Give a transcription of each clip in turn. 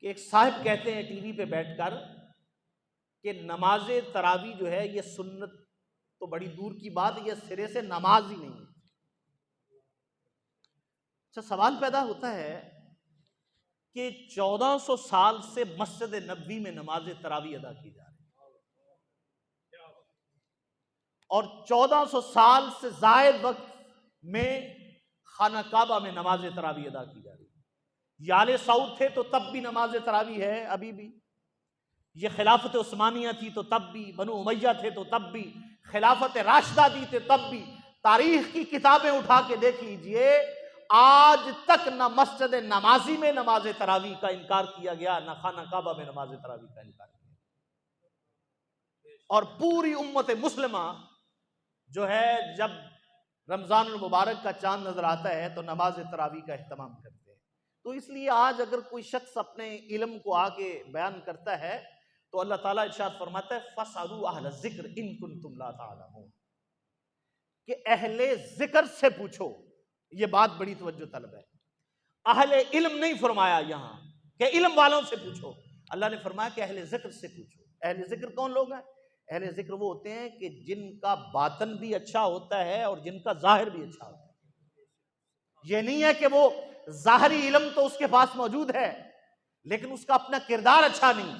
کہ ایک صاحب کہتے ہیں ٹی وی پہ بیٹھ کر کہ نماز تراویح جو ہے یہ سنت تو بڑی دور کی بات، یہ سرے سے نماز ہی نہیں ہے۔ اچھا، سوال پیدا ہوتا ہے کہ 1400 سال سے مسجد نبوی میں نماز تراویح ادا کی جا رہی ہے، اور 1400 سال سے زائد وقت میں خانہ کعبہ میں نماز تراویح ادا کی جا رہی ہے۔ یہ آل سعود تھے تو تب بھی نماز تراویح ہے، ابھی بھی۔ یہ خلافت عثمانیہ تھی تو تب بھی، بنو امیہ تھے تو تب بھی، خلافت راشدہ دی تھے تب بھی۔ تاریخ کی کتابیں اٹھا کے دیکھ لیجئے، آج تک نہ مسجد نمازی میں نماز تراویح کا انکار کیا گیا، نہ خانہ کعبہ میں نماز تراویح کا انکار کیا۔ اور پوری امت مسلمہ جو ہے جب رمضان المبارک کا چاند نظر آتا ہے تو نماز تراویح کا اہتمام کرتے ہیں۔ تو اس لیے آج اگر کوئی شخص اپنے علم کو آگے بیان کرتا ہے تو اللہ تعالیٰ ارشاد فرماتا ہے فَاسْأَلُوا أَهْلَ الذِّكْرِ إِن كُنتُمْ لَا تَعْلَمُونَ، کہ اہل ذکر سے پوچھو۔ یہ بات بڑی توجہ طلب ہے، اہل علم نہیں فرمایا یہاں کہ علم والوں سے پوچھو، اللہ نے فرمایا کہ اہل ذکر سے پوچھو۔ اہل ذکر کون لوگ ہیں؟ اہل ذکر وہ ہوتے ہیں کہ جن کا باطن بھی اچھا ہوتا ہے اور جن کا ظاہر بھی اچھا ہوتا ہے۔ یہ نہیں ہے کہ وہ ظاہری علم تو اس کے پاس موجود ہے لیکن اس کا اپنا کردار اچھا نہیں۔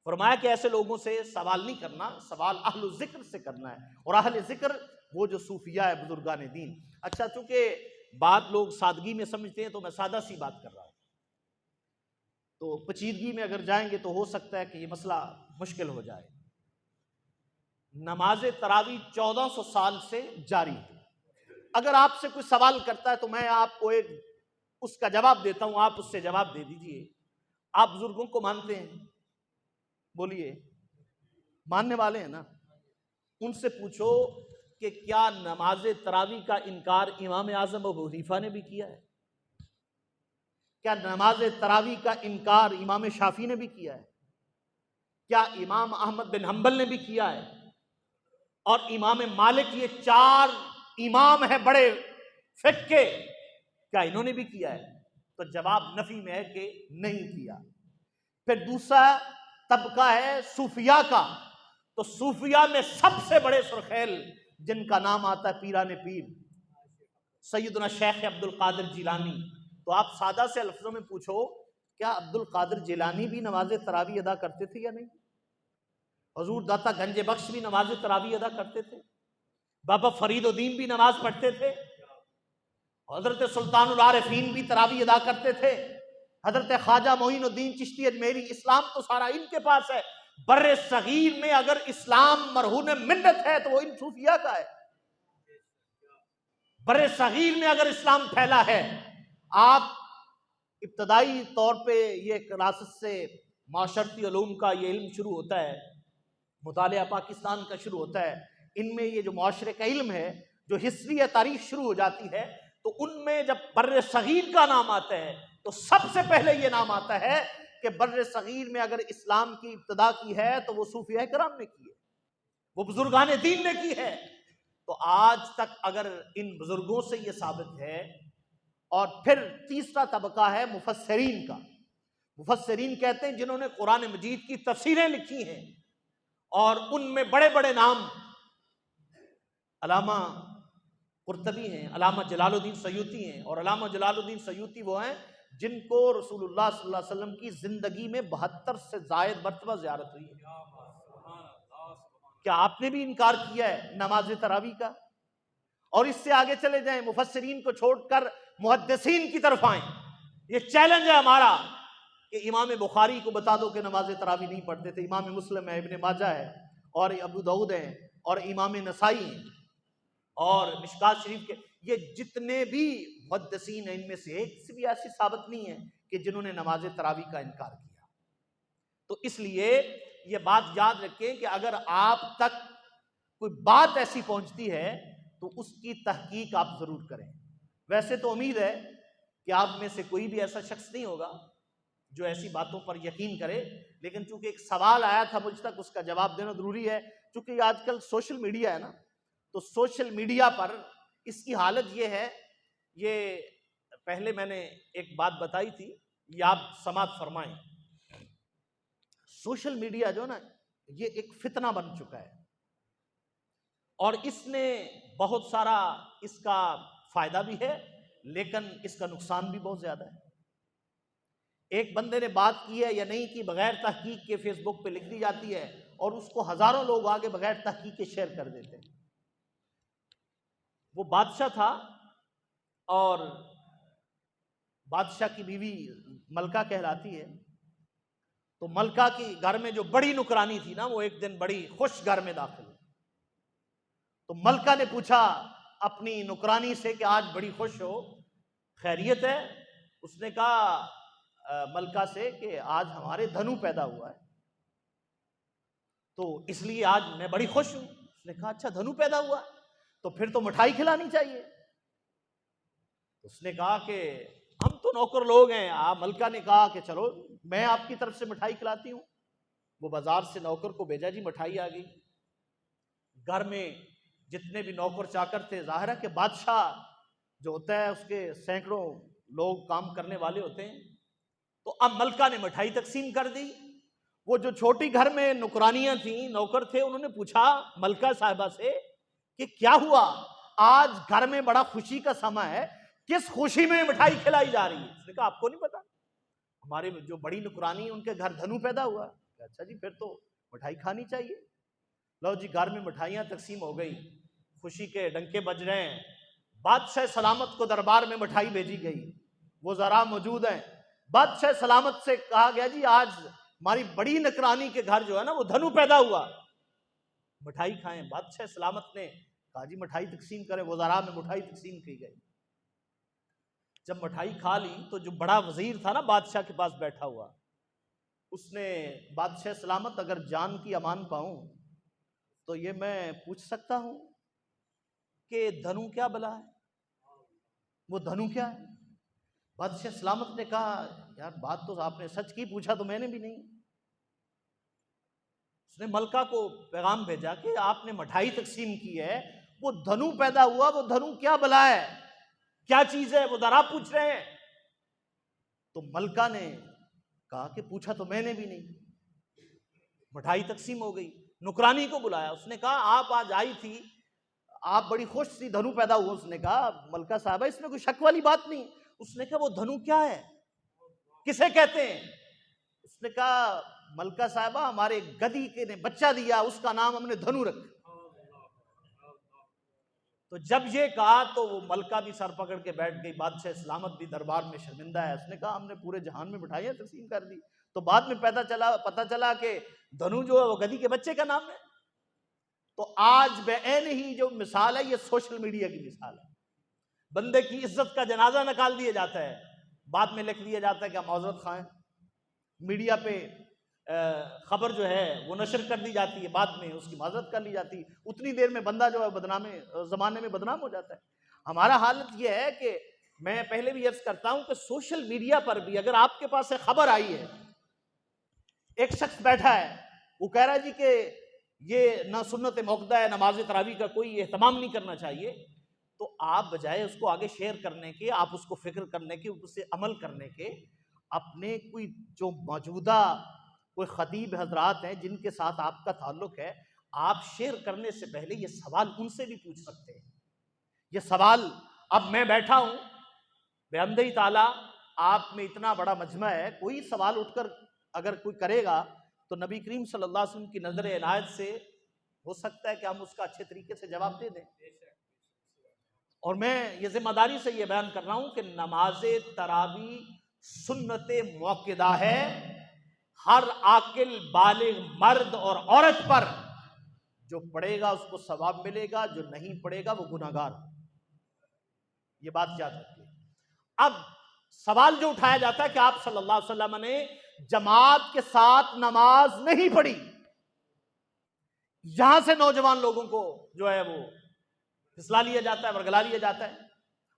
فرمایا کہ ایسے لوگوں سے سوال نہیں کرنا، سوال اہل الذکر سے کرنا ہے، اور اہل ذکر وہ جو صوفیاء ہے، بزرگان دین۔ اچھا، چونکہ بات لوگ سادگی میں سمجھتے ہیں تو میں سادہ سی بات کر رہا ہوں، تو پیچیدگی میں اگر جائیں گے تو ہو سکتا ہے کہ یہ مسئلہ مشکل ہو جائے۔ نماز تراویح 1400 سال سے جاری ہے۔ اگر آپ سے کوئی سوال کرتا ہے تو میں آپ کو ایک اس کا جواب دیتا ہوں، آپ اس سے جواب دے دیجئے۔ آپ بزرگوں کو مانتے ہیں؟ بولیے، ماننے والے ہیں نا؟ ان سے پوچھو کہ کیا نماز تراویح کا انکار امام اعظم ابو حنیفہ نے بھی کیا ہے؟ کیا نماز تراویح کا انکار امام شافعی نے بھی کیا ہے؟ کیا امام احمد بن حنبل نے بھی کیا ہے؟ اور امام مالک، یہ 4 امام ہیں بڑے فقہ کے، کیا انہوں نے بھی کیا ہے؟ تو جواب نفی میں ہے کہ نہیں کیا۔ پھر دوسرا طبقہ ہے صوفیاء کا، تو صوفیاء میں سب سے بڑے سرخیل جن کا نام آتا ہے پیران پیر سیدنا شیخ عبد القادر جیلانی۔ تو آپ سادہ سے الفاظوں میں پوچھو، کیا عبد القادر جیلانی بھی نماز تراویح ادا کرتے تھے یا نہیں؟ حضور داتا گنج بخش بھی نماز تراویح ادا کرتے تھے، بابا فرید الدین بھی نماز پڑھتے تھے، حضرت سلطان العارفین بھی تراویح ادا کرتے تھے، حضرت خواجہ معین الدین چشتی اجمیری۔ اسلام تو سارا ان کے پاس ہے۔ بر صغیر میں اگر اسلام مرہون منت ہے تو وہ ان صوفیاء کا ہے۔ بر صغیر میں اگر اسلام پھیلا ہے، آپ ابتدائی طور پہ یہ کلاسز سے معاشرتی علوم کا یہ علم شروع ہوتا ہے، مطالعہ پاکستان کا شروع ہوتا ہے، ان میں یہ جو معاشرے کا علم ہے، جو ہسٹری یا تاریخ شروع ہو جاتی ہے، تو ان میں جب بر صغیر کا نام آتا ہے تو سب سے پہلے یہ نام آتا ہے کہ بر صغیر میں اگر اسلام کی ابتدا کی ہے تو وہ صوفیاء کرام نے کی ہے، وہ بزرگان دین نے کی ہے۔ تو آج تک اگر ان بزرگوں سے یہ ثابت ہے۔ اور پھر تیسرا طبقہ ہے مفسرین کا۔ مفسرین کہتے ہیں جنہوں نے قرآن مجید کی تفسیریں لکھی ہیں، اور ان میں بڑے بڑے نام علامہ قرطبی ہیں، علامہ جلال الدین سیوطی ہیں، اور علامہ جلال الدین سیوطی وہ ہیں جن کو رسول اللہ صلی اللہ علیہ وسلم کی زندگی میں 72 سے زائد مرتبہ زیارت ہوئی ہے۔ کیا آپ نے بھی انکار کیا ہے نماز تراویح کا؟ اور اس سے آگے چلے جائیں، مفسرین کو چھوڑ کر محدثین کی طرف آئیں۔ یہ چیلنج ہے ہمارا کہ امام بخاری کو بتا دو کہ نماز تراویح نہیں پڑھتے تھے، امام مسلم ہے، ابن ماجہ ہے، اور ابو داؤد ہے، اور امام نسائی ہیں، اور مشکات شریف کے یہ جتنے بھی محدثین ہیں، ان میں سے ایک سے بھی ایسی ثابت نہیں ہے کہ جنہوں نے نماز تراویح کا انکار کیا۔ تو اس لیے یہ بات یاد رکھیں کہ اگر آپ تک کوئی بات ایسی پہنچتی ہے تو اس کی تحقیق آپ ضرور کریں۔ ویسے تو امید ہے کہ آپ میں سے کوئی بھی ایسا شخص نہیں ہوگا جو ایسی باتوں پر یقین کرے، لیکن چونکہ ایک سوال آیا تھا مجھ تک، اس کا جواب دینا ضروری ہے، چونکہ آج کل سوشل میڈیا ہے نا، تو سوشل میڈیا پر اس کی حالت یہ ہے، یہ پہلے میں نے ایک بات بتائی تھی یہ آپ سماعت فرمائیں۔ سوشل میڈیا جو نا یہ ایک فتنہ بن چکا ہے، اور اس نے بہت سارا اس کا فائدہ بھی ہے لیکن اس کا نقصان بھی بہت زیادہ ہے۔ ایک بندے نے بات کی ہے یا نہیں کی، بغیر تحقیق کے فیس بک پہ لکھ دی جاتی ہے اور اس کو ہزاروں لوگ آگے بغیر تحقیق کے شیئر کر دیتے ہیں۔ وہ بادشاہ تھا اور بادشاہ کی بیوی ملکہ کہلاتی ہے، تو ملکہ کی گھر میں جو بڑی نکرانی تھی نا، وہ ایک دن بڑی خوش گھر میں داخل ہوئی۔ تو ملکہ نے پوچھا اپنی نکرانی سے کہ آج بڑی خوش ہو، خیریت ہے؟ اس نے کہا ملکہ سے کہ آج ہمارے دھنو پیدا ہوا ہے، تو اس لیے آج میں بڑی خوش ہوں۔ اس نے کہا اچھا دھنو پیدا ہوا تو پھر تو مٹھائی کھلانی چاہیے۔ اس نے کہا کہ ہم تو نوکر لوگ ہیں۔ ملکہ نے کہا کہ چلو میں آپ کی طرف سے مٹھائی کھلاتی ہوں۔ وہ بازار سے نوکر کو بھیجا، جی مٹھائی آ گئی۔ گھر میں جتنے بھی نوکر چاکر تھے، ظاہر ہے کہ بادشاہ جو ہوتا ہے اس کے سینکڑوں لوگ کام کرنے والے ہوتے ہیں، تو اب ملکہ نے مٹھائی تقسیم کر دی۔ وہ جو چھوٹی گھر میں نوکرانیاں تھیں، نوکر تھے، انہوں نے پوچھا ملکہ صاحبہ سے کہ کیا ہوا، آج گھر میں بڑا خوشی کا سما ہے، کس خوشی میں مٹھائی کھلائی جا رہی ہے؟ اس نے کہا آپ کو نہیں پتا، ہمارے جو بڑی نوکرانی ان کے گھر دھنو پیدا ہوا۔ اچھا جی پھر تو مٹھائی کھانی چاہیے۔ لو جی گھر میں مٹھائیاں تقسیم ہو گئی، خوشی کے ڈنکے بج رہے ہیں۔ بادشاہ سلامت کو دربار میں مٹھائی بھیجی گئی، وہ ذرا موجود ہیں۔ بادشاہ سلامت سے کہا گیا جی آج ہماری بڑی نکرانی کے گھر جو ہے نا وہ دھنو پیدا ہوا، مٹھائی کھائیں۔ بادشاہ سلامت نے کہا جی مٹھائی تقسیم کریں۔ وزراء میں مٹھائی تقسیم کی گئی۔ جب مٹھائی کھا لی تو جو بڑا وزیر تھا نا بادشاہ کے پاس بیٹھا ہوا، اس نے بادشاہ سلامت اگر جان کی امان پاؤں تو یہ میں پوچھ سکتا ہوں کہ دھنو کیا بلا ہے، وہ دھنو کیا ہے؟ بادشاہ سلامت نے کہا یار بات تو آپ نے سچ کی، پوچھا تو میں نے بھی نہیں۔ اس نے ملکہ کو پیغام بھیجا کہ آپ نے مٹھائی تقسیم کی ہے، وہ دھنو پیدا ہوا، وہ دھنو کیا بلا ہے، کیا چیز ہے، وہ ذرا پوچھ رہے ہیں۔ تو ملکہ نے کہا کہ پوچھا تو میں نے بھی نہیں۔ مٹھائی تقسیم ہو گئی، نکرانی کو بلایا، اس نے کہا آپ آج آئی تھی، آپ بڑی خوش تھی، دھنو پیدا ہوا۔ اس نے کہا ملکہ صاحبہ اس میں کوئی شک والی بات نہیں۔ اس نے کہا وہ دھنو کیا ہے، کسے کہتے ہیں؟ اس نے کہا ملکہ صاحبہ ہمارے گدھی کے نے بچہ دیا، اس کا نام ہم نے دھنو رکھا۔ تو جب یہ کہا تو وہ ملکہ بھی سر پکڑ کے بیٹھ گئی، بادشاہ سلامت بھی دربار میں شرمندہ ہے۔ اس نے کہا ہم نے پورے جہان میں مٹھائیاں تقسیم کر دی، تو بعد میں پتہ چلا کہ دھنو جو ہے وہ گدھی کے بچے کا نام ہے۔ تو آج بعین ہی جو مثال ہے یہ سوشل میڈیا کی مثال ہے۔ بندے کی عزت کا جنازہ نکال دیا جاتا ہے، بعد میں لکھ دیا جاتا ہے کہ ہم معذرت خواہ ہیں۔ میڈیا پہ خبر جو ہے وہ نشر کر دی جاتی ہے، بعد میں اس کی معذرت کر لی جاتی ہے، اتنی دیر میں بندہ جو ہے زمانے میں بدنام ہو جاتا ہے۔ ہمارا حالت یہ ہے کہ میں پہلے بھی عرض کرتا ہوں کہ سوشل میڈیا پر بھی اگر آپ کے پاس ایک خبر آئی ہے، ایک شخص بیٹھا ہے وہ کہہ رہا ہے جی کہ یہ نہ سنت موقدہ ہے، نماز تراویح کا کوئی اہتمام نہیں کرنا چاہیے، تو آپ بجائے اس کو آگے شیئر کرنے کے، آپ اس کو فکر کرنے کے، اس سے عمل کرنے کے، اپنے کوئی جو موجودہ کوئی خطیب حضرات ہیں جن کے ساتھ آپ کا تعلق ہے، آپ شیئر کرنے سے پہلے یہ سوال ان سے بھی پوچھ سکتے ہیں۔ یہ سوال اب میں بیٹھا ہوں بحمدہ تعالی، آپ میں اتنا بڑا مجمع ہے، کوئی سوال اٹھ کر اگر کوئی کرے گا تو نبی کریم صلی اللہ علیہ وسلم کی نظر عنایت سے ہو سکتا ہے کہ ہم اس کا اچھے طریقے سے جواب دے دیں۔ اور میں یہ ذمہ داری سے یہ بیان کر رہا ہوں کہ نماز تراویح سنت موقدہ ہے، ہر عاقل بالغ مرد اور عورت پر جو پڑھے گا اس کو ثواب ملے گا، جو نہیں پڑھے گا وہ گناہگار۔ یہ بات یاد رکھیے۔ اب سوال جو اٹھایا جاتا ہے کہ آپ صلی اللہ علیہ وسلم نے جماعت کے ساتھ نماز نہیں پڑھی، یہاں سے نوجوان لوگوں کو جو ہے وہ پھسلا لیا جاتا ہے، ورگلا لیا جاتا ہے۔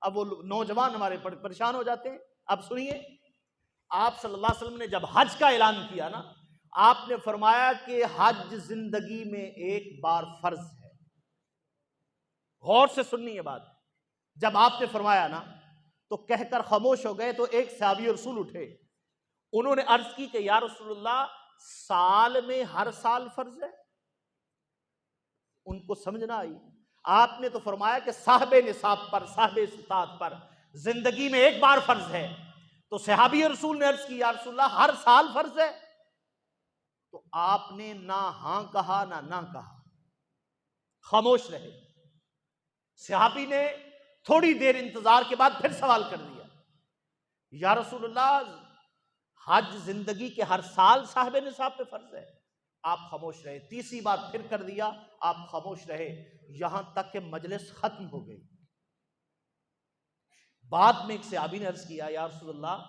اب وہ نوجوان ہمارے پریشان ہو جاتے ہیں۔ اب سنیے، آپ صلی اللہ علیہ وسلم نے جب حج کا اعلان کیا نا، آپ نے فرمایا کہ حج زندگی میں ایک بار فرض ہے۔ غور سے سننی یہ بات، جب آپ نے فرمایا نا تو کہہ کر خاموش ہو گئے، تو ایک صحابی رسول اٹھے، انہوں نے عرض کی کہ یا رسول اللہ سال میں ہر سال فرض ہے؟ ان کو سمجھ نہ آئی. آپ نے تو فرمایا کہ صاحب نصاب پر، صاحب استطاعت پر زندگی میں ایک بار فرض ہے. تو صحابی رسول نے عرض کی یا رسول اللہ ہر سال فرض ہے؟ تو آپ نے نہ ہاں کہا نہ کہا، خاموش رہے. صحابی نے تھوڑی دیر انتظار کے بعد پھر سوال کر دیا یا رسول اللہ حج زندگی کے ہر سال صاحب نصاب پہ فرض ہے؟ آپ خاموش رہے. تیسری بار پھر کر دیا، آپ خاموش رہے، یہاں تک کہ مجلس ختم ہو گئی. بعد میں ایک صحابی نے عرض کیا یا رسول اللہ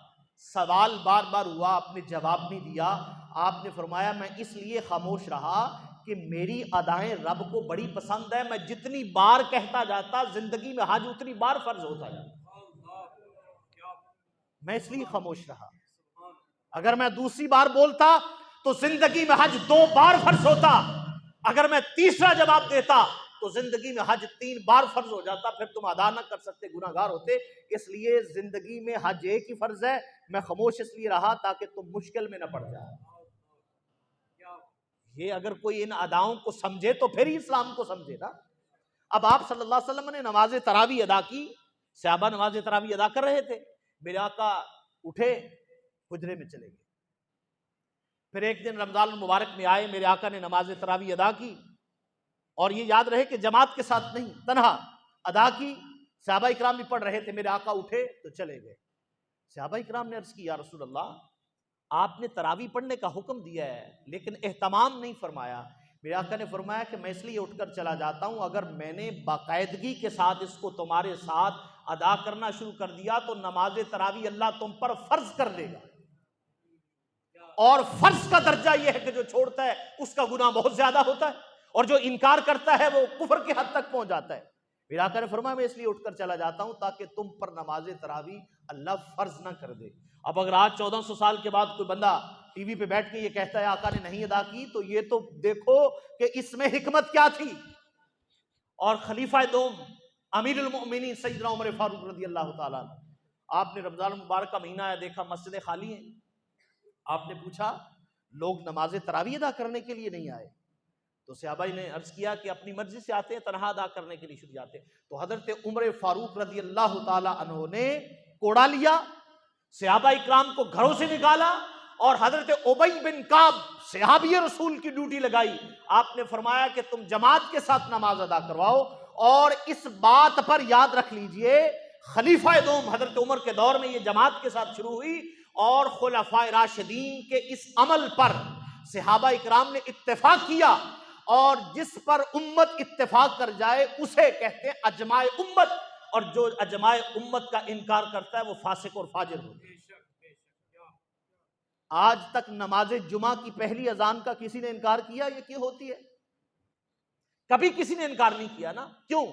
سوال بار بار ہوا، آپ نے جواب نہیں دیا. آپ نے فرمایا میں اس لیے خاموش رہا کہ میری ادائیں رب کو بڑی پسند ہے، میں جتنی بار کہتا جاتا زندگی میں حج اتنی بار فرض ہوتا جاتا، میں اس لیے خاموش رہا. اگر میں دوسری بار بولتا تو زندگی میں حج 2 بار فرض ہوتا، اگر میں تیسرا جواب دیتا تو زندگی میں حج 3 بار فرض ہو جاتا، پھر تم ادا نہ کر سکتے، گناہ گار ہوتے. اس لیے زندگی میں حج ایک ہی فرض ہے. میں خاموش اس لیے رہا تاکہ تم مشکل میں نہ پڑ جائے. یہ اگر کوئی ان اداؤں کو سمجھے تو پھر ہی اسلام کو سمجھے نا. اب آپ صلی اللہ علیہ وسلم نے نماز تراویح ادا کی، صحابہ نماز تراویح ادا کر رہے تھے. میرے آقا اٹھے، حجرے میں چلے گئے. پھر ایک دن رمضان المبارک میں آئے، میرے آقا نے نماز تراویح ادا کی، اور یہ یاد رہے کہ جماعت کے ساتھ نہیں، تنہا ادا کی. صحابہ اکرام بھی پڑھ رہے تھے. میرے آقا اٹھے تو چلے گئے. صحابہ اکرام نے عرض کی یا رسول اللہ آپ نے تراویح پڑھنے کا حکم دیا ہے لیکن اہتمام نہیں فرمایا. میرے آقا نے فرمایا کہ میں اس لیے اٹھ کر چلا جاتا ہوں، اگر میں نے باقاعدگی کے ساتھ اس کو تمہارے ساتھ ادا کرنا شروع کر دیا تو نماز تراویح اللہ تم پر فرض کر دے گا، اور فرض کا درجہ یہ ہے کہ جو چھوڑتا ہے اس کا گناہ بہت زیادہ ہوتا ہے، اور جو انکار کرتا ہے وہ کفر کی حد تک پہنچ جاتا ہے. میرے آقا نے فرمایا میں اس لیے اٹھ کر چلا جاتا ہوں تاکہ تم پر نماز تراویح اللہ فرض نہ کر دے. اب اگر آج 1400 سال کے بعد کوئی بندہ ٹی وی پہ بیٹھ کے یہ کہتا ہے آقا نے نہیں ادا کی، تو یہ تو دیکھو کہ اس میں حکمت کیا تھی. اور خلیفہ دوم امیر المؤمنین سیدنا عمر فاروق رضی اللہ تعالیٰ عنہ، آپ نے رمضان المبارک کا مہینہ آیا، دیکھا مسجدیں خالی ہیں. آپ نے پوچھا لوگ نماز تراویح ادا کرنے کے لیے نہیں آئے؟ تو صحابہ نے عرض کیا کہ اپنی مرضی سے آتے ہیں، تنہا ادا کرنے کے لیے شروع جاتے ہیں. تو حضرت عمر فاروق رضی اللہ تعالی عنہ نے کوڑا لیا، صحابہ اکرام کو گھروں سے نکالا، اور حضرت ابی بن کعب صحابی رسول کی ڈیوٹی لگائی. آپ نے فرمایا کہ تم جماعت کے ساتھ نماز ادا کرواؤ. اور اس بات پر یاد رکھ لیجئے خلیفہ دوم حضرت عمر کے دور میں یہ جماعت کے ساتھ شروع ہوئی، اور خلفائے راشدین کے اس عمل پر صحابہ اکرام نے اتفاق کیا. اور جس پر امت اتفاق کر جائے اسے کہتے ہیں اجماع امت، اور جو اجماع امت کا انکار کرتا ہے وہ فاسق اور فاجر ہوتا ہے. آج تک نماز جمعہ کی پہلی اذان کا کسی نے انکار کیا؟ یہ کیوں ہوتی ہے؟ کبھی کسی نے انکار نہیں کیا نا. کیوں؟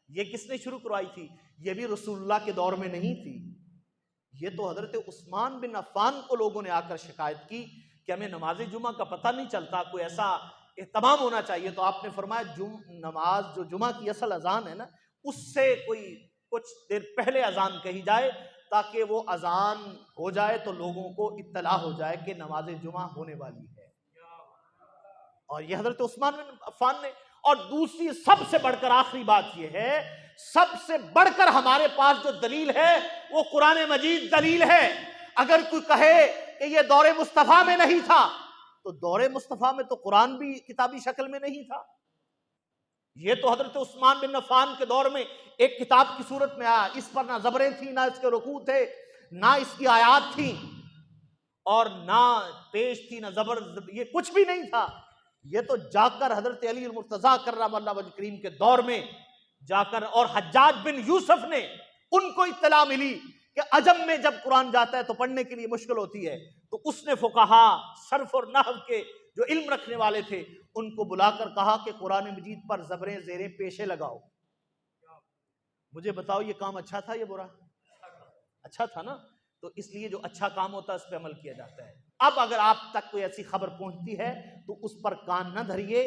یہ کس نے شروع کروائی تھی؟ یہ بھی رسول اللہ کے دور میں نہیں تھی. یہ تو حضرت عثمان بن عفان کو لوگوں نے آ کر شکایت کی کہ ہمیں نماز جمعہ کا پتہ نہیں چلتا، کوئی ایسا اہتمام ہونا چاہیے. تو آپ نے فرمایا نماز جو جمعہ کی اصل اذان ہے نا، اس سے کوئی کچھ دیر پہلے اذان کہی جائے تاکہ وہ اذان ہو جائے تو لوگوں کو اطلاع ہو جائے کہ نماز جمعہ ہونے والی ہے. اور یہ حضرت عثمان بن عفان نے. اور دوسری سب سے بڑھ کر آخری بات یہ ہے، سب سے بڑھ کر ہمارے پاس جو دلیل ہے وہ قرآن مجید دلیل ہے. اگر کوئی کہے کہ یہ دور مصطفیٰ میں نہیں تھا تو دور مصطفیٰ میں تو قرآن بھی کتابی شکل میں نہیں تھا. یہ تو حضرت عثمان بن عفان کے دور میں ایک کتاب کی صورت میں آیا. اس پر نہ زبریں تھیں، نہ اس کے رکوع تھے، نہ اس کی آیات تھیں، اور نہ پیش تھی، نہ زبر، یہ کچھ بھی نہیں تھا. یہ تو جا کر حضرت علی المرتضیٰ کرم اللہ وجہ کریم کے دور میں جا کر، اور حجاج بن یوسف نے ان کو اطلاع ملی کہ عجم میں جب قرآن جاتا ہے تو پڑھنے کے لیے مشکل ہوتی ہے. تو اس نے فقہا صرف اور نحو کے جو علم رکھنے والے تھے ان کو بلا کر کہا کہ قرآن مجید پر زبریں زیریں پیشے لگاؤ. مجھے بتاؤ یہ کام اچھا تھا یا برا؟ اچھا تھا نا. تو اس لیے جو اچھا کام ہوتا ہے اس پہ عمل کیا جاتا ہے. اب اگر آپ تک کوئی ایسی خبر پہنچتی ہے تو اس پر کان نہ دھریے،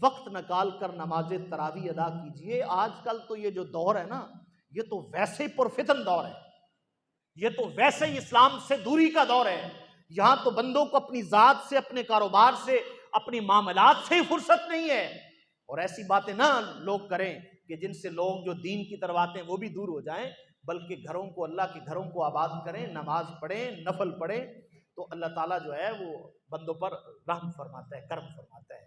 وقت نکال کر نماز تراویح ادا کیجئے. آج کل تو یہ جو دور ہے نا، یہ تو ویسے ہی پرفتن دور ہے، یہ تو ویسے ہی اسلام سے دوری کا دور ہے. یہاں تو بندوں کو اپنی ذات سے، اپنے کاروبار سے، اپنی معاملات سے ہی فرصت نہیں ہے، اور ایسی باتیں نہ لوگ کریں کہ جن سے لوگ جو دین کی طرف آتے ہیں وہ بھی دور ہو جائیں، بلکہ گھروں کو، اللہ کے گھروں کو آباد کریں، نماز پڑھیں، نفل پڑھیں، تو اللہ تعالیٰ جو ہے وہ بندوں پر رحم فرماتا ہے، کرم فرماتا ہے۔